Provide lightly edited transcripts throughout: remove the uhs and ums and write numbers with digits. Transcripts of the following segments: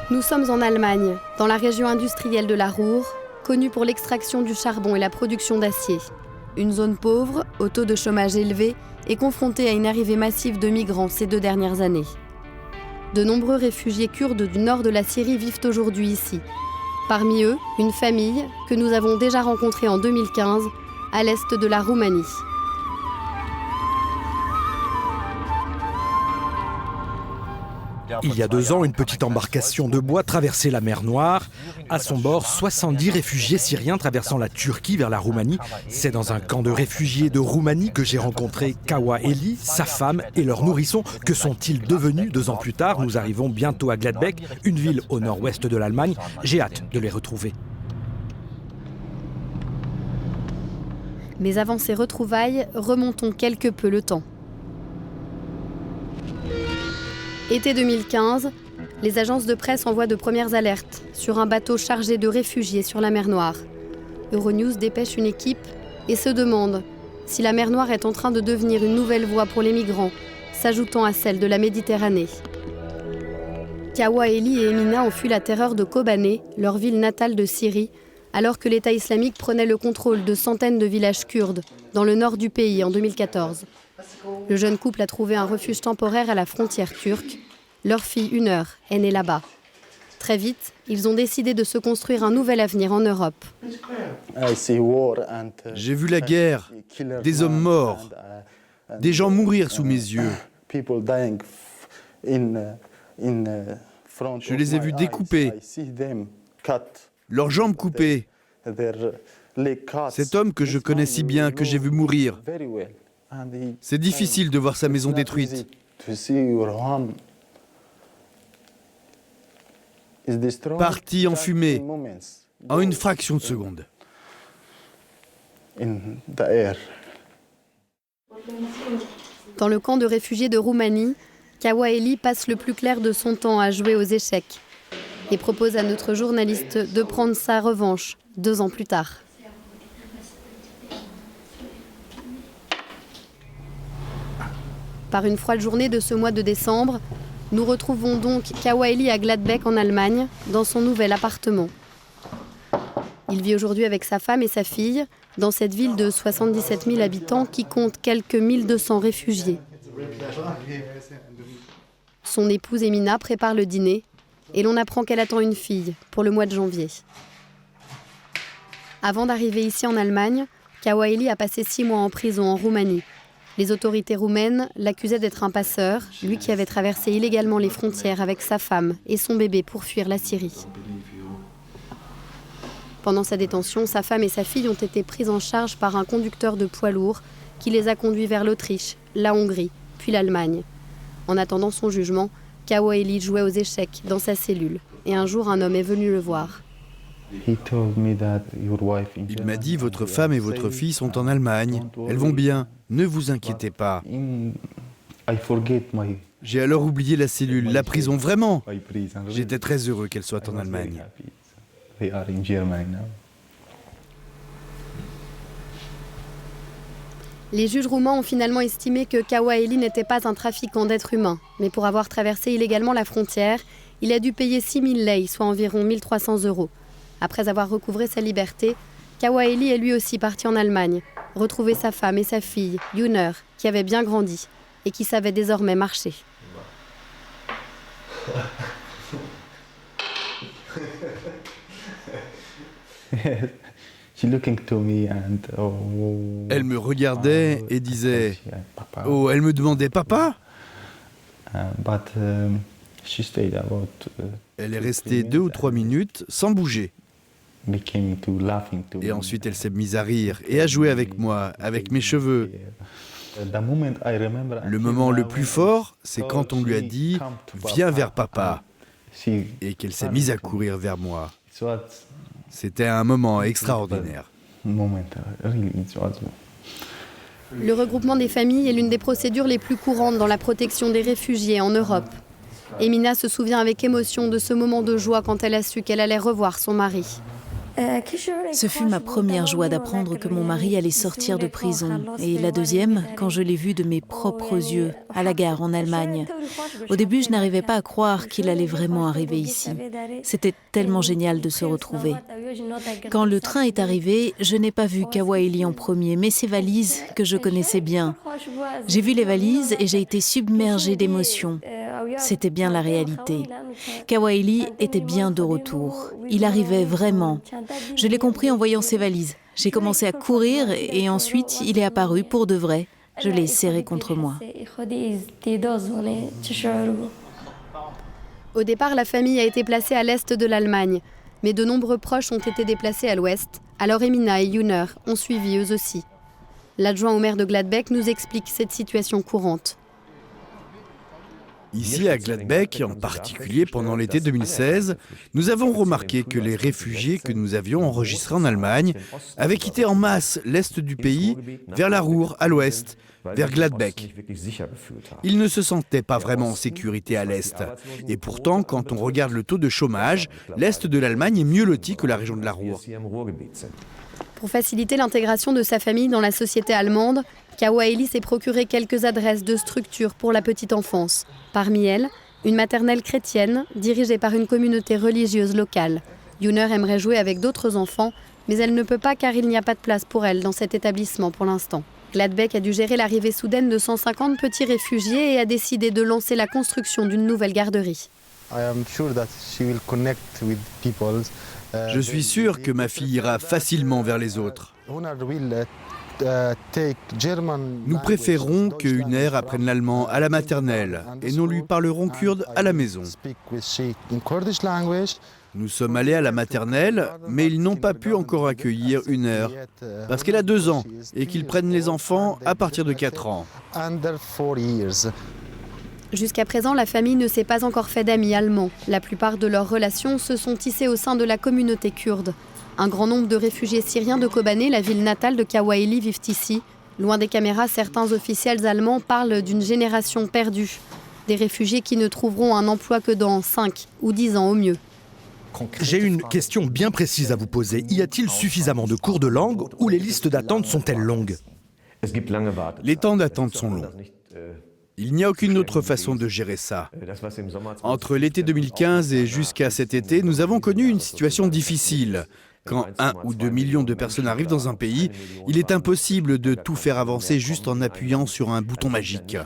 Nous sommes en Allemagne, dans la région industrielle de la Ruhr, connue pour l'extraction du charbon et la production d'acier. Une zone pauvre, au taux de chômage élevé, est confrontée à une arrivée massive de migrants ces 2 dernières années. De nombreux réfugiés kurdes du nord de la Syrie vivent aujourd'hui ici. Parmi eux, une famille que nous avons déjà rencontrée en 2015, à l'est de la Roumanie. Il y a 2 ans, une petite embarcation de bois traversait la mer Noire. À son bord, 70 réfugiés syriens traversant la Turquie vers la Roumanie. C'est dans un camp de réfugiés de Roumanie que j'ai rencontré Kawa Eli, sa femme et leur nourrisson. Que sont-ils devenus 2 ans plus tard? Nous arrivons bientôt à Gladbeck, une ville au nord-ouest de l'Allemagne. J'ai hâte de les retrouver. Mais avant ces retrouvailles, remontons quelque peu le temps. Été 2015, les agences de presse envoient de premières alertes sur un bateau chargé de réfugiés sur la mer Noire. Euronews dépêche une équipe et se demande si la mer Noire est en train de devenir une nouvelle voie pour les migrants, s'ajoutant à celle de la Méditerranée. Kawa Eli et Emina ont fui la terreur de Kobané, leur ville natale de Syrie, alors que l'État islamique prenait le contrôle de centaines de villages kurdes dans le nord du pays en 2014. Le jeune couple a trouvé un refuge temporaire à la frontière turque. Leur fille, Hunur, est née là-bas. Très vite, ils ont décidé de se construire un nouvel avenir en Europe. J'ai vu la guerre, des hommes morts, des gens mourir sous mes yeux. Je les ai vus découpés, leurs jambes coupées. Cet homme que je connais si bien, que j'ai vu mourir. C'est difficile de voir sa maison détruite. Parti en fumée, en une fraction de seconde. Dans le camp de réfugiés de Roumanie, Kawa Eli passe le plus clair de son temps à jouer aux échecs et propose à notre journaliste de prendre sa revanche 2 ans plus tard. Par une froide journée de ce mois de décembre, nous retrouvons donc Kawa Eli à Gladbeck en Allemagne, dans son nouvel appartement. Il vit aujourd'hui avec sa femme et sa fille, dans cette ville de 77 000 habitants qui compte quelques 1200 réfugiés. Son épouse Emina prépare le dîner et l'on apprend qu'elle attend une fille pour le mois de janvier. Avant d'arriver ici en Allemagne, Kawa Eli a passé 6 mois en prison en Roumanie. Les autorités roumaines l'accusaient d'être un passeur, lui qui avait traversé illégalement les frontières avec sa femme et son bébé pour fuir la Syrie. Pendant sa détention, sa femme et sa fille ont été prises en charge par un conducteur de poids lourd qui les a conduits vers l'Autriche, la Hongrie, puis l'Allemagne. En attendant son jugement, Kawa Eli jouait aux échecs dans sa cellule et un jour un homme est venu le voir. Il m'a dit, votre femme et votre fille sont en Allemagne. Elles vont bien, ne vous inquiétez pas. J'ai alors oublié la cellule, la prison, vraiment. J'étais très heureux qu'elle soit en Allemagne. Les juges roumains ont finalement estimé que Kawa Eli n'était pas un trafiquant d'êtres humains, mais pour avoir traversé illégalement la frontière, il a dû payer 6 000 lei, soit environ 1 300 €. Après avoir recouvré sa liberté, Kawa Eli est lui aussi parti en Allemagne, retrouver sa femme et sa fille, Hunur, qui avait bien grandi et qui savait désormais marcher. Elle me regardait et disait « Oh, elle me demandait « Papa ?» Elle est restée 2 ou 3 minutes sans bouger. Et ensuite, elle s'est mise à rire et à jouer avec moi, avec mes cheveux. Le moment le plus fort, c'est quand on lui a dit « Viens vers papa » et qu'elle s'est mise à courir vers moi. C'était un moment extraordinaire. Le regroupement des familles est l'une des procédures les plus courantes dans la protection des réfugiés en Europe. Emina se souvient avec émotion de ce moment de joie quand elle a su qu'elle allait revoir son mari. Ce fut ma première joie d'apprendre que mon mari allait sortir de prison. Et la deuxième, quand je l'ai vu de mes propres yeux, à la gare en Allemagne. Au début, je n'arrivais pas à croire qu'il allait vraiment arriver ici. C'était tellement génial de se retrouver. Quand le train est arrivé, je n'ai pas vu Kawaeli en premier, mais ses valises que je connaissais bien. J'ai vu les valises et j'ai été submergée d'émotions. C'était bien la réalité. Kawaeli était bien de retour. Il arrivait vraiment. Je l'ai compris en voyant ses valises. J'ai commencé à courir et ensuite il est apparu pour de vrai. Je l'ai serré contre moi. Au départ, la famille a été placée à l'est de l'Allemagne, mais de nombreux proches ont été déplacés à l'ouest. Alors Emina et Yuner ont suivi eux aussi. L'adjoint au maire de Gladbeck nous explique cette situation courante. Ici à Gladbeck, en particulier pendant l'été 2016, nous avons remarqué que les réfugiés que nous avions enregistrés en Allemagne avaient quitté en masse l'est du pays vers la Ruhr à l'ouest, vers Gladbeck. Ils ne se sentaient pas vraiment en sécurité à l'est. Et pourtant, quand on regarde le taux de chômage, l'est de l'Allemagne est mieux loti que la région de la Ruhr. Pour faciliter l'intégration de sa famille dans la société allemande, Kawaeli s'est procuré quelques adresses de structures pour la petite enfance. Parmi elles, une maternelle chrétienne dirigée par une communauté religieuse locale. Yuner aimerait jouer avec d'autres enfants, mais elle ne peut pas car il n'y a pas de place pour elle dans cet établissement pour l'instant. Gladbeck a dû gérer l'arrivée soudaine de 150 petits réfugiés et a décidé de lancer la construction d'une nouvelle garderie. Je suis sûr que ma fille ira facilement vers les autres. Nous préférons que Yuner apprenne l'allemand à la maternelle et nous lui parlerons kurde à la maison. Nous sommes allés à la maternelle, mais ils n'ont pas pu encore accueillir Yuner parce qu'elle a 2 ans et qu'ils prennent les enfants à partir de 4 ans. Jusqu'à présent, la famille ne s'est pas encore fait d'amis allemands. La plupart de leurs relations se sont tissées au sein de la communauté kurde. Un grand nombre de réfugiés syriens de Kobané, la ville natale de Kawaeli, vivent ici. Loin des caméras, certains officiels allemands parlent d'une génération perdue. Des réfugiés qui ne trouveront un emploi que dans 5 ou 10 ans au mieux. J'ai une question bien précise à vous poser. Y a-t-il suffisamment de cours de langue ou les listes d'attente sont-elles longues? Les temps d'attente sont longs. Il n'y a aucune autre façon de gérer ça. Entre l'été 2015 et jusqu'à cet été, nous avons connu une situation difficile. Quand 1 ou 2 millions de personnes arrivent dans un pays, il est impossible de tout faire avancer juste en appuyant sur un bouton magique.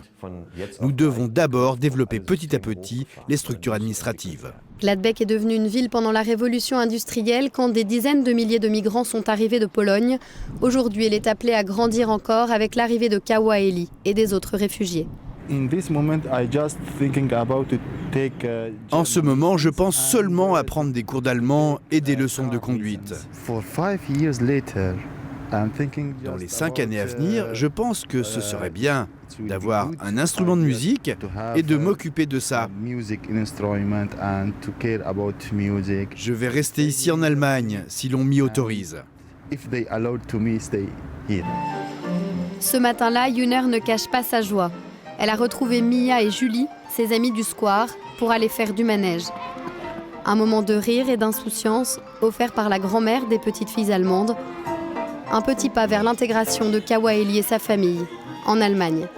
Nous devons d'abord développer petit à petit les structures administratives. Gladbeck est devenue une ville pendant la révolution industrielle quand des dizaines de milliers de migrants sont arrivés de Pologne. Aujourd'hui, elle est appelée à grandir encore avec l'arrivée de Kawaeli et des autres réfugiés. En ce moment, je pense seulement à prendre des cours d'allemand et des leçons de conduite. Dans les 5 années à venir, je pense que ce serait bien d'avoir un instrument de musique et de m'occuper de ça. Je vais rester ici en Allemagne si l'on m'y autorise. Ce matin-là, Yuner ne cache pas sa joie. Elle a retrouvé Mia et Julie, ses amies du square, pour aller faire du manège. Un moment de rire et d'insouciance offert par la grand-mère des petites filles allemandes. Un petit pas vers l'intégration de Kawaeli et sa famille en Allemagne.